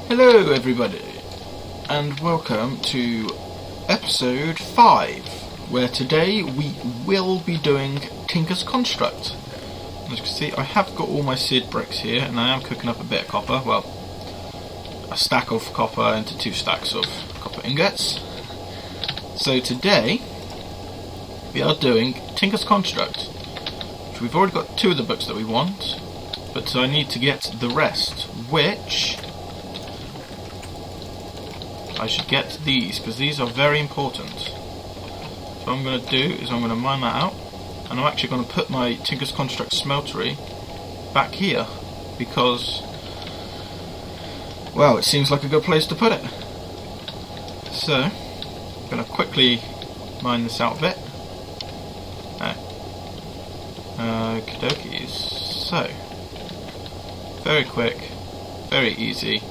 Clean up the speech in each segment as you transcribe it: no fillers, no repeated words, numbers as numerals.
Hello everybody, and welcome to episode 5, where today we will be doing Tinker's Construct. As you can see, I have got all my seed bricks here, and I am cooking up a bit of copper, well, a stack of copper into 2 stacks of copper ingots. So today, we are doing Tinker's Construct, which we've already got 2 of the books that we want, but I need to get the rest, which I should get these, because these are very important. So what I'm going to do is I'm going to mine that out, and I'm actually going to put my Tinker's Construct smeltery back here, because, well, it seems like a good place to put it. So, I'm going to quickly mine this out a bit. Okie dokies. So, very quick, very easy.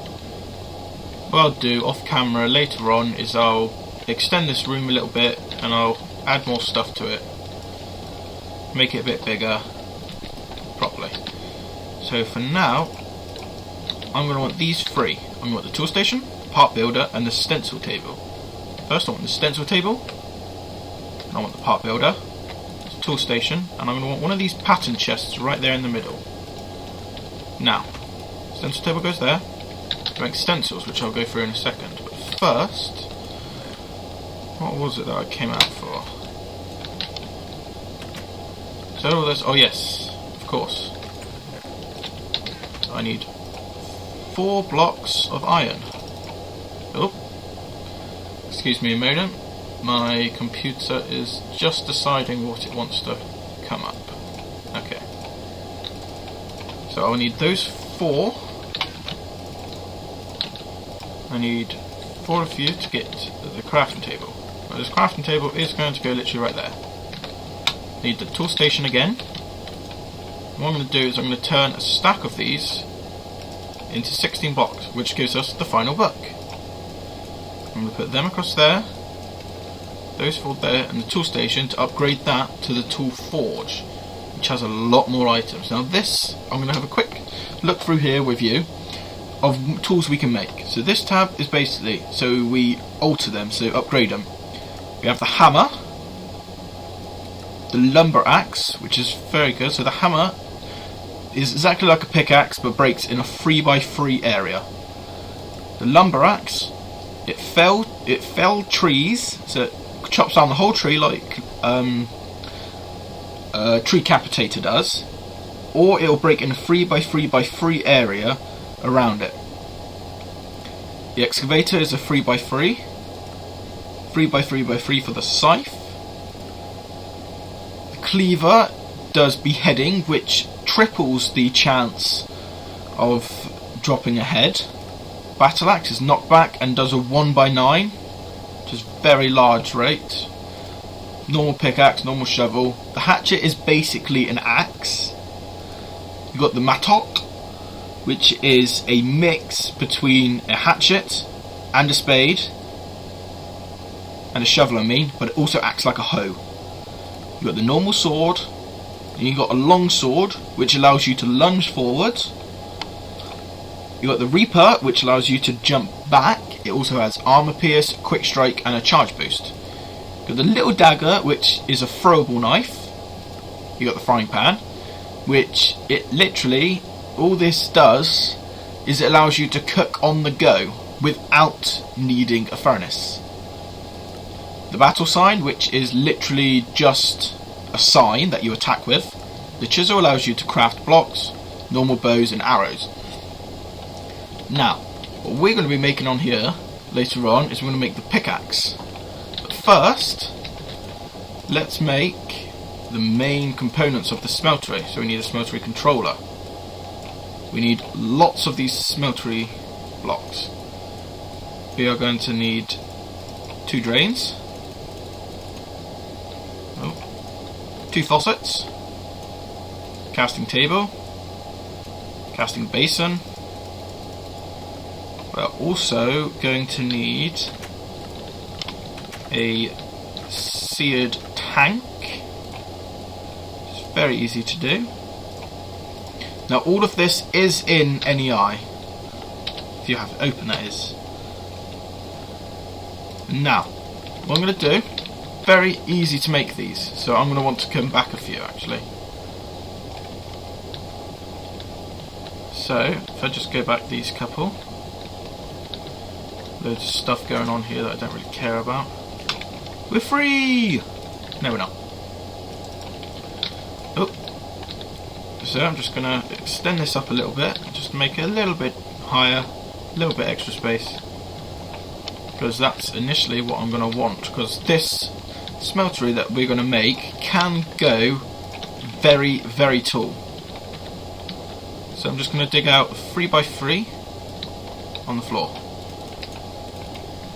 What I'll do off camera later on is I'll extend this room a little bit and I'll add more stuff to it, make it a bit bigger properly. So for now I'm going to want these 3. I'm going to want the tool station, part builder and the stencil table. First I want the stencil table, and I want the part builder, the tool station, and I'm going to want one of these pattern chests right there in the middle. Now, stencil table goes there. Make stencils, which I'll go through in a second, but first, what was it that I came out for? So all this, oh yes, of course, I need 4 blocks of iron. Oh, excuse me a moment, my computer is just deciding what it wants to come up. Okay, so I'll need those 4. I need 4 of you to get the crafting table. Now, this crafting table is going to go literally right there. Need the tool station again. What I'm going to do is I'm going to turn a stack of these into 16 blocks, which gives us the final book. I'm going to put them across there, those 4 there, and the tool station to upgrade that to the tool forge, which has a lot more items. Now this, I'm going to have a quick look through here with you of tools we can make. So this tab is basically, so we alter them, so upgrade them. We have the hammer, the lumber axe, which is very good. So the hammer is exactly like a pickaxe but breaks in a 3x3 area. The lumber axe, it fell trees, so it chops down the whole tree like tree capitator does, or it'll break in a 3x3x3 area around it. The excavator is a 3x3, 3x3x3 for the scythe. The cleaver does beheading, which triples the chance of dropping a head. Battle axe is knockback and does a 1x9, which is very large rate. Normal pickaxe, normal shovel. The hatchet is basically an axe. You've got the mattock, which is a mix between a hatchet and a spade, and a shovel I mean, but it also acts like a hoe. You've got the normal sword, and you've got a long sword, which allows you to lunge forward. You've got the reaper, which allows you to jump back. It also has armor pierce, quick strike, and a charge boost. You've got the little dagger, which is a throwable knife. You've got the frying pan, which it literally, all this does is it allows you to cook on the go without needing a furnace. The battle sign, which is literally just a sign that you attack with. The chisel allows you to craft blocks, normal bows and arrows. Now, what we're going to be making on here later on is we're going to make the pickaxe. But first, let's make the main components of the smeltery. So we need a smeltery controller. We need lots of these smeltery blocks. We are going to need 2 drains, 2 faucets, casting table, casting basin. We're also going to need a seared tank. It's very easy to do. Now all of this is in NEI. If you have it open, that is. Now, what I'm going to do, very easy to make these, so I'm going to want to come back a few actually. So, if I just go back these couple, loads of stuff going on here that I don't really care about. We're free! No, we're not. Oh. So I'm just going to extend this up a little bit, just to make it a little bit higher, a little bit extra space. Because that's initially what I'm going to want, because this smeltery that we're going to make can go very, very tall. So I'm just going to dig out 3x3 on the floor.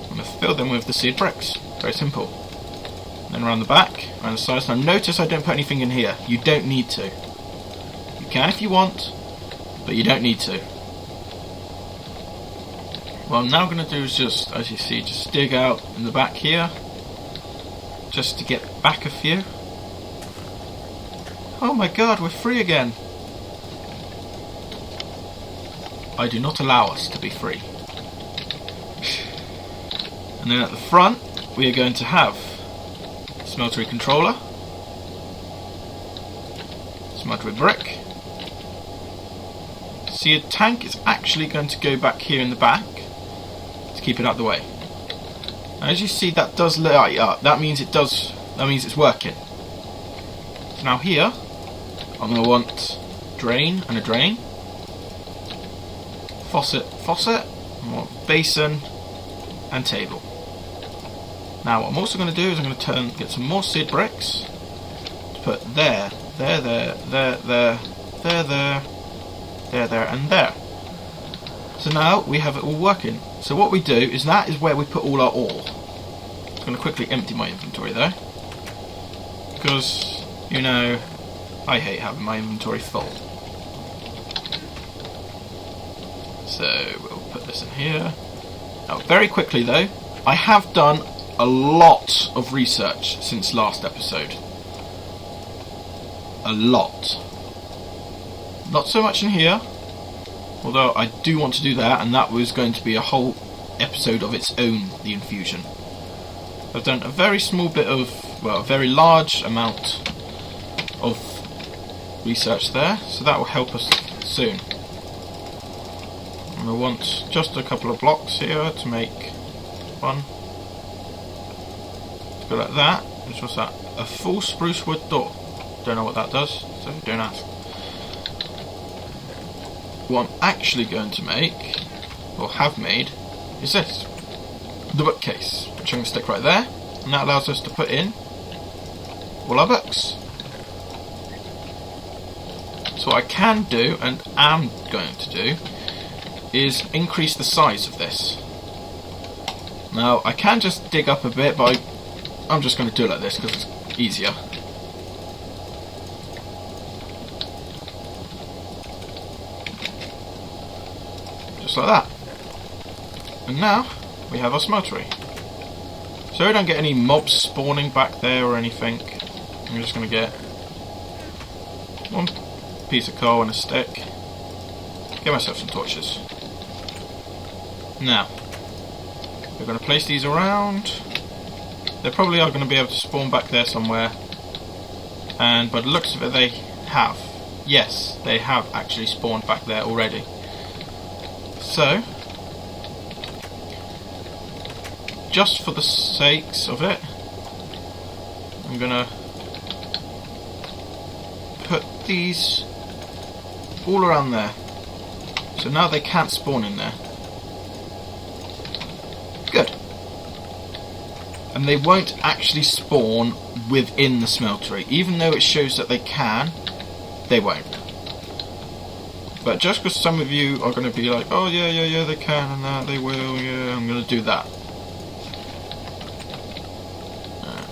I'm going to fill them with the seed bricks. Very simple. Then around the back, around the sides. Now notice I don't put anything in here. You don't need to. You can if you want, but you don't need to. What I'm now going to do is just, as you see, just dig out in the back here, just to get back a few. Oh my god, we're free again. I do not allow us to be free. And then at the front, we are going to have smeltery controller, smeltery brick. Seed tank is actually going to go back here in the back to keep it out of the way. Now, as you see, that does light up. That means it does. That means it's working. So now here, I'm going to want drain and a drain, faucet, I want basin and table. Now what I'm also going to do is I'm going to get some more seed bricks to put there, and there. So now we have it all working. So what we do is that is where we put all our ore. I'm going to quickly empty my inventory though, because, you know, I hate having my inventory full. So we'll put this in here. Now very quickly though, I have done a lot of research since last episode. A lot. Not so much in here, although I do want to do that, and that was going to be a whole episode of its own, the infusion. I've done a very small bit of, well, a very large amount of research there, so that will help us soon. And I want just a couple of blocks here to make one. Go like that. Which was that? A full spruce wood door. Don't know what that does, so don't ask. What I'm actually going to make, or have made, is this. The bookcase, which I'm going to stick right there, and that allows us to put in all our books. So what I can do, and am going to do, is increase the size of this. Now I can just dig up a bit, but I'm just going to do it like this because it's easier. Just like that. And now we have our smeltery. So we don't get any mobs spawning back there or anything. I'm just going to get one piece of coal and a stick. Get myself some torches. Now, we're going to place these around. They probably are going to be able to spawn back there somewhere. And by the looks of it, they have. Yes, they have actually spawned back there already. So, just for the sakes of it, I'm going to put these all around there. So now they can't spawn in there. Good. And they won't actually spawn within the smeltery. Even though it shows that they can, they won't. But just because some of you are going to be like, oh yeah, they can and that, they will, yeah, I'm going to do that.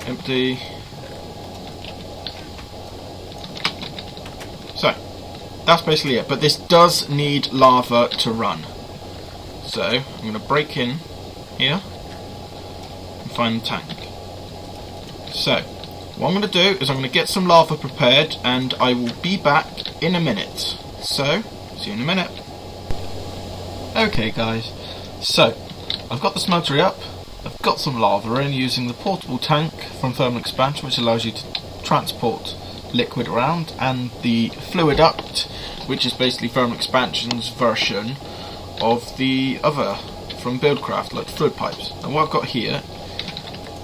Empty. So, that's basically it. But this does need lava to run. So, I'm going to break in here and find the tank. So, what I'm going to do is I'm going to get some lava prepared and I will be back in a minute. So, see you in a minute. Okay guys, so I've got the smeltery up, I've got some lava in using the portable tank from thermal expansion, which allows you to transport liquid around, and the fluid duct, which is basically thermal expansion's version of the other from Buildcraft, like fluid pipes. And what I've got here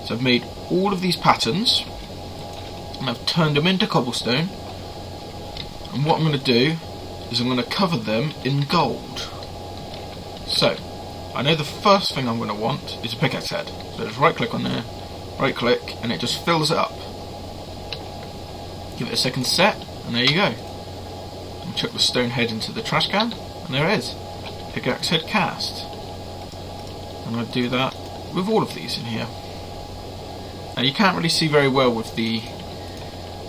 is I've made all of these patterns and I've turned them into cobblestone, and what I'm going to do is I'm going to cover them in gold. So I know the first thing I'm going to want is a pickaxe head, so just right click on there, right click, and it just fills it up. Give it a second set, and there you go. And chuck the stone head into the trash can, and there it is. Pickaxe head cast. And I do that with all of these in here. Now you can't really see very well with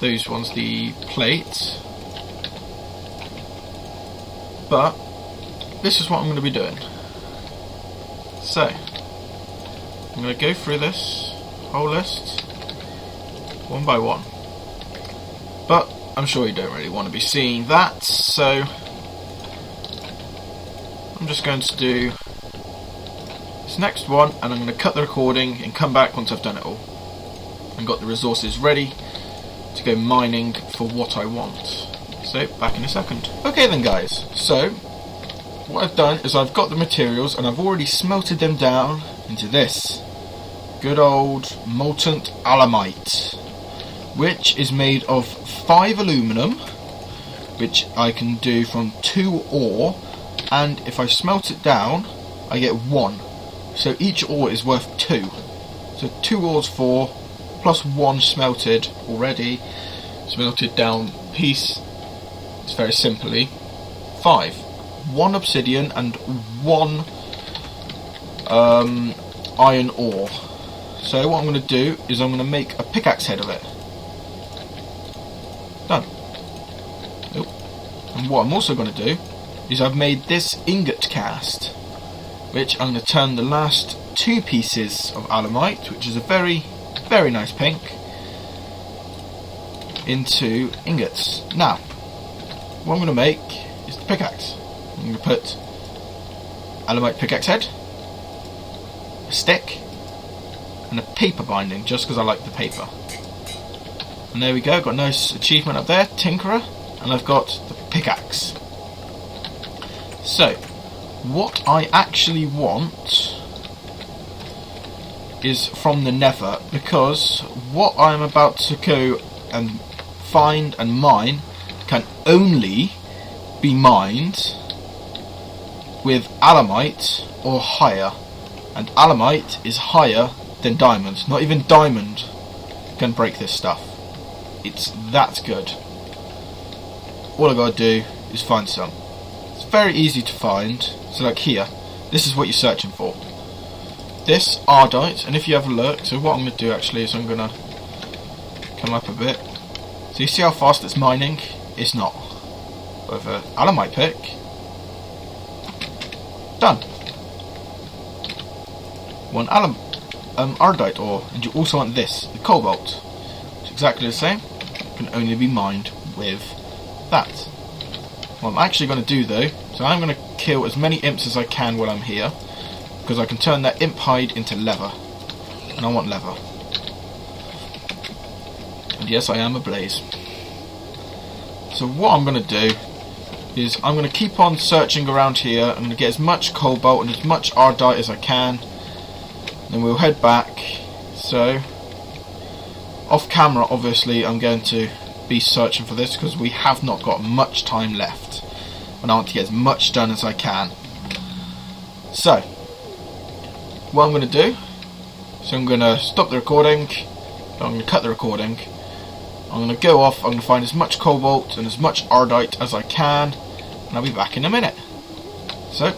those ones, the plates, but this is what I'm going to be doing. So I'm going to go through this whole list one by one, but I'm sure you don't really want to be seeing that, so I'm just going to do this next one, and I'm going to cut the recording and come back once I've done it all and got the resources ready to go mining for what I want. So back in a second. Okay then guys, so what I've done is I've got the materials and I've already smelted them down into this good old molten alemite, which is made of 5 aluminum, which I can do from 2 ore, and if I smelt it down I get 1, so each ore is worth 2, so 2 ores 4 plus 1 smelted already, smelted down piece, it's very simply 5. 1 obsidian and 1 iron ore. So what I'm going to do is I'm going to make a pickaxe head of it. Done. Nope. And what I'm also going to do is I've made this ingot cast, which I'm going to turn the last 2 pieces of alemite, which is a very, very nice pink, into ingots. Now, what I'm going to make is the pickaxe. I'm going to put alemite pickaxe head, a stick, and a paper binding, just because I like the paper. And there we go, got a nice achievement up there, Tinkerer, and I've got the pickaxe. So, what I actually want is from the nether, because what I'm about to go and find and mine can only be mined with alemite or higher, and alemite is higher than diamond. Not even diamond can break this stuff. It's that good. All I gotta do is find some. It's very easy to find. So like here, this is what you're searching for. This ardite, and if you have a look, so what I'm gonna do actually is I'm gonna come up a bit. So you see how fast it's mining? It's not. With an alemite pick, done. 1 ardite ore, and you also want this, the cobalt. It's exactly the same, can only be mined with that. What I'm actually going to do though, so I'm going to kill as many imps as I can while I'm here, because I can turn that imp hide into leather, and I want leather. And yes, I am ablaze. So what I'm going to do is I'm going to keep on searching around here. I'm going to get as much cobalt and as much ardite as I can, then we'll head back. So off camera obviously I'm going to be searching for this, because we have not got much time left and I want to get as much done as I can. So what I'm going to do, so I'm going to stop the recording, I'm going to cut the recording, I'm going to go off, I'm going to find as much cobalt and as much ardite as I can, and I'll be back in a minute. So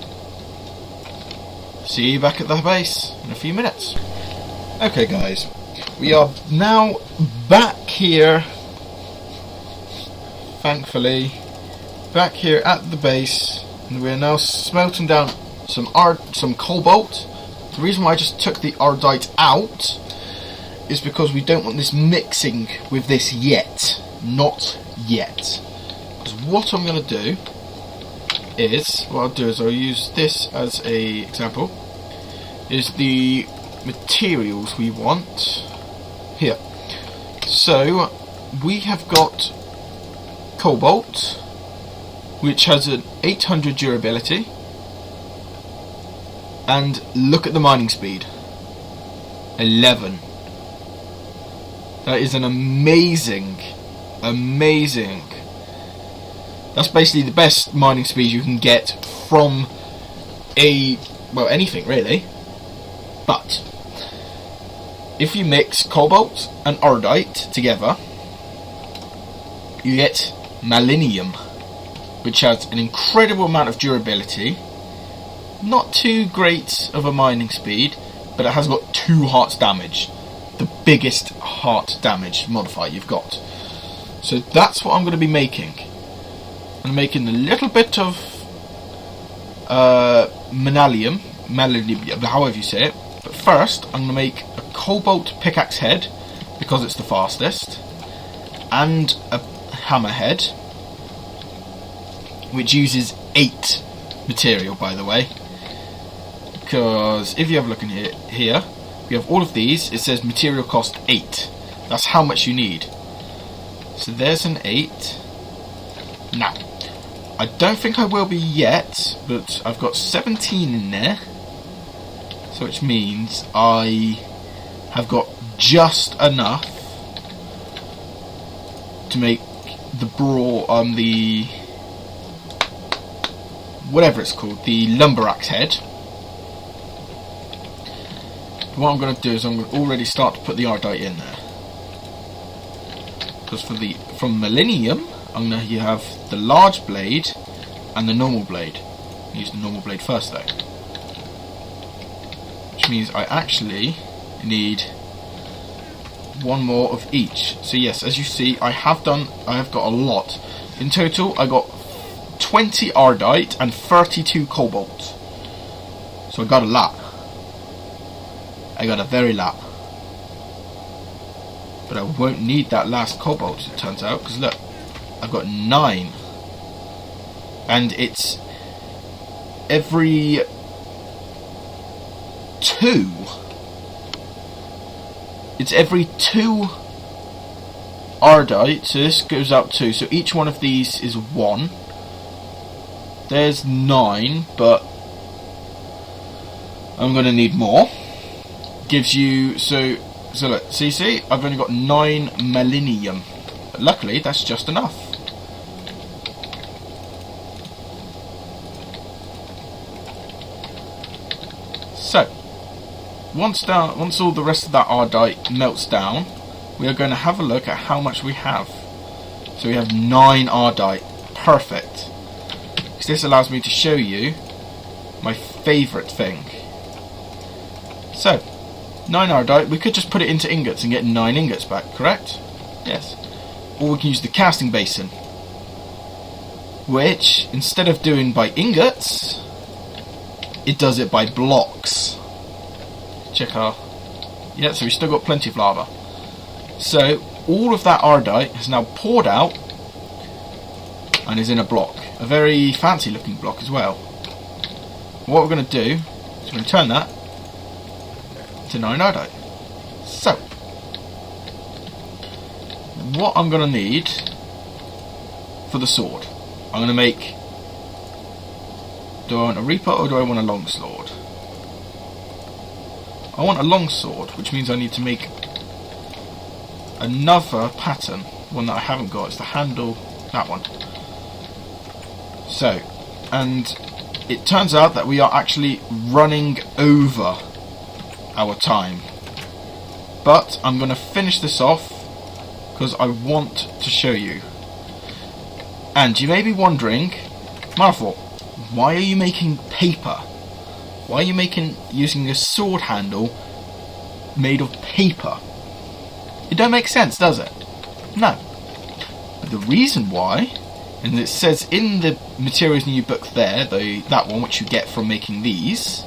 see you back at the base in a few minutes. Okay guys, we are now back here, thankfully, back here at the base, and we're now smelting down some cobalt. The reason why I just took the ardite out is because we don't want this mixing with this yet. Not yet. Because what I'm going to do is, what I'll do is I'll use this as a example, is the materials we want here. So we have got cobalt, which has an 800 durability, and look at the mining speed, 11. That is an amazing. That's basically the best mining speed you can get from anything really. But if you mix cobalt and ardite together, you get malinium, which has an incredible amount of durability, not too great of a mining speed, but it has got 2 hearts damage, the biggest heart damage modifier you've got. So that's what I'm going to be making. I'm making a little bit of malinium, however you say it. But first, I'm going to make a cobalt pickaxe head, because it's the fastest, and a hammer head, which uses 8 material, by the way. Because if you have a look in here, we have all of these. It says material cost 8. That's how much you need. So there's an 8. Now, I don't think I will be yet, but I've got 17 in there. So which means I have got just enough to make the whatever it's called, the lumber axe head. What I'm going to do is I'm going to already start to put the ardite in there. Because from malinium, I'm going to have the large blade and the normal blade. Use the normal blade first though. Which means I actually need 1 more of each. So yes, as you see, I have got a lot. In total, I got 20 ardite and 32 cobalt. So I got a lot. I got a very lot. But I won't need that last cobalt, it turns out, because look, I've got 9. And it's every 2. It's every 2 ardite, so this goes up 2. So each one of these is 1. There's 9, but I'm going to need more. Gives you, so look, so you see, I've only got 9 malinium. But luckily, that's just enough. So, once all the rest of that ardite melts down, we are going to have a look at how much we have. So we have 9 ardite. Perfect. Because this allows me to show you my favourite thing. So, 9 ardite, we could just put it into ingots and get 9 ingots back, correct? Yes. Or we can use the casting basin, which, instead of doing by ingots, it does it by blocks. Check our... Yeah, so we've still got plenty of lava. So, all of that ardite has now poured out and is in a block. A very fancy looking block as well. What we're going to do is we're going to turn that to 9 ardite. So, what I'm going to need for the sword, I'm going to make... Do I want a reaper or do I want a longsword? I want a longsword, which means I need to make another pattern, one that I haven't got. It's the handle, that one. So, and it turns out that we are actually running over our time. But I'm going to finish this off because I want to show you. And you may be wondering, Marvel, why are you making paper? Why are you using a sword handle made of paper? It don't make sense, does it? No. But the reason why, and it says in the materials in your book there, that one which you get from making these,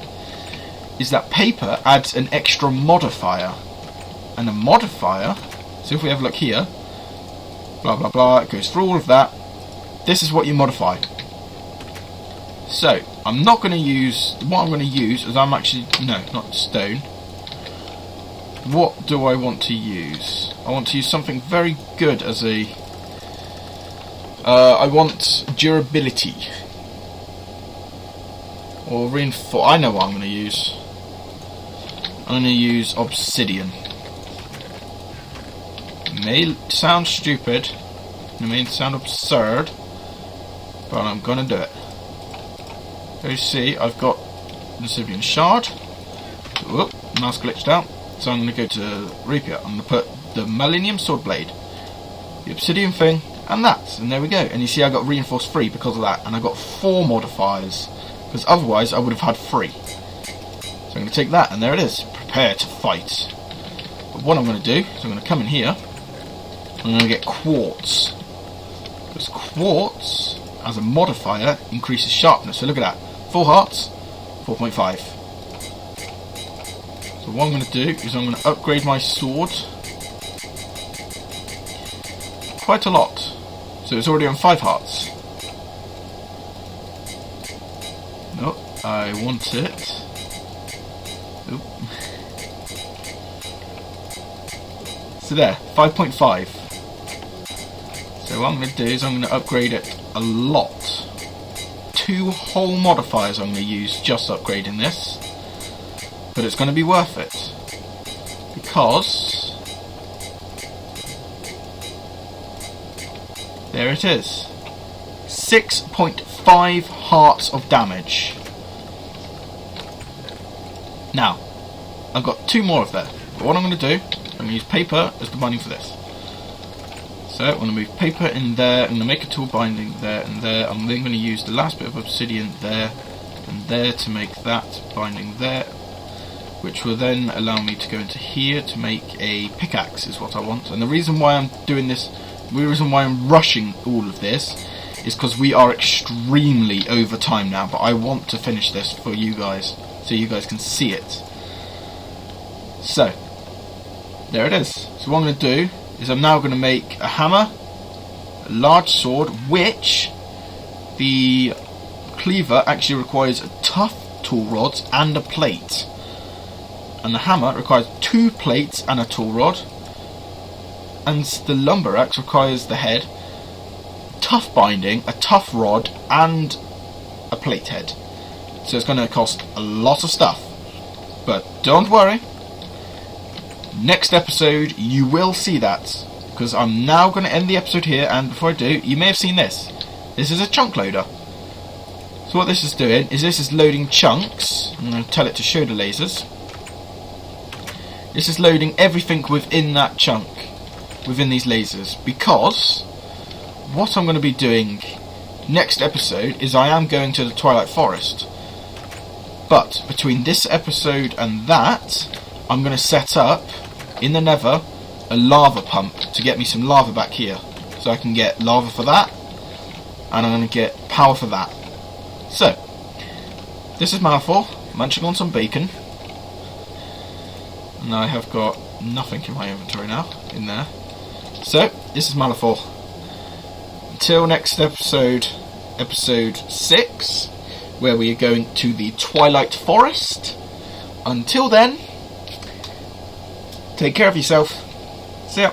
is that paper adds an extra modifier. And a modifier, so if we have a look here, blah blah blah, it goes through all of that. This is what you modify. So, I'm not going to use... What I'm going to use is I'm actually... No, not stone. What do I want to use? I want to use something very good as a... I want durability. Or reinforce... I know what I'm going to use. I'm going to use obsidian. It may sound stupid. It may sound absurd. But I'm going to do it. So you see, I've got the obsidian shard. Whoop, mouse glitched out. So I'm going to go to Reaper. I'm going to put the Millennium Sword Blade, the obsidian thing, and that. And there we go. And you see I got reinforced 3 because of that. And I got 4 modifiers. Because otherwise I would have had 3. So I'm going to take that, and there it is. Prepare to fight. But what I'm going to do is I'm going to come in here. I'm going to get quartz. Because quartz, as a modifier, increases sharpness. So look at that. 4 hearts, 4.5. So what I'm going to do is I'm going to upgrade my sword quite a lot. So it's already on 5 hearts. No, I want it. Oop. So there, 5.5. So what I'm going to do is I'm going to upgrade it a lot. 2 whole modifiers I'm going to use just upgrading this. But it's going to be worth it. Because... there it is. 6.5 hearts of damage. Now, I've got 2 more of that. But what I'm going to do, I'm going to use paper as the binding for this. So I'm going to move paper in there, I'm going to make a tool binding there and there. I'm then going to use the last bit of obsidian there and there to make that binding there, which will then allow me to go into here to make a pickaxe is what I want. And the reason why I'm doing this, the reason why I'm rushing all of this is because we are extremely over time now, but I want to finish this for you guys so you guys can see it. So there it is. So what I'm going to do is I'm now going to make a hammer, a large sword, which the cleaver actually requires a tough tool rods and a plate. And the hammer requires 2 plates and a tool rod. And the lumber axe requires the head, tough binding, a tough rod, and a plate head. So it's going to cost a lot of stuff. But don't worry. Next episode you will see that. Because I'm now going to end the episode here, and before I do, you may have seen this. This is a chunk loader. So what this is doing is this is loading chunks. I'm going to tell it to show the lasers. This is loading everything within that chunk, within these lasers, because what I'm going to be doing next episode is I am going to the Twilight Forest. But between this episode and that, I'm going to set up, in the Nether, a lava pump to get me some lava back here. So I can get lava for that, and I'm going to get power for that. So, this is Malfor, munching on some bacon. And I have got nothing in my inventory now, in there. So, this is Malfor. Until next episode, episode 6, where we are going to the Twilight Forest. Until then, take care of yourself. See ya.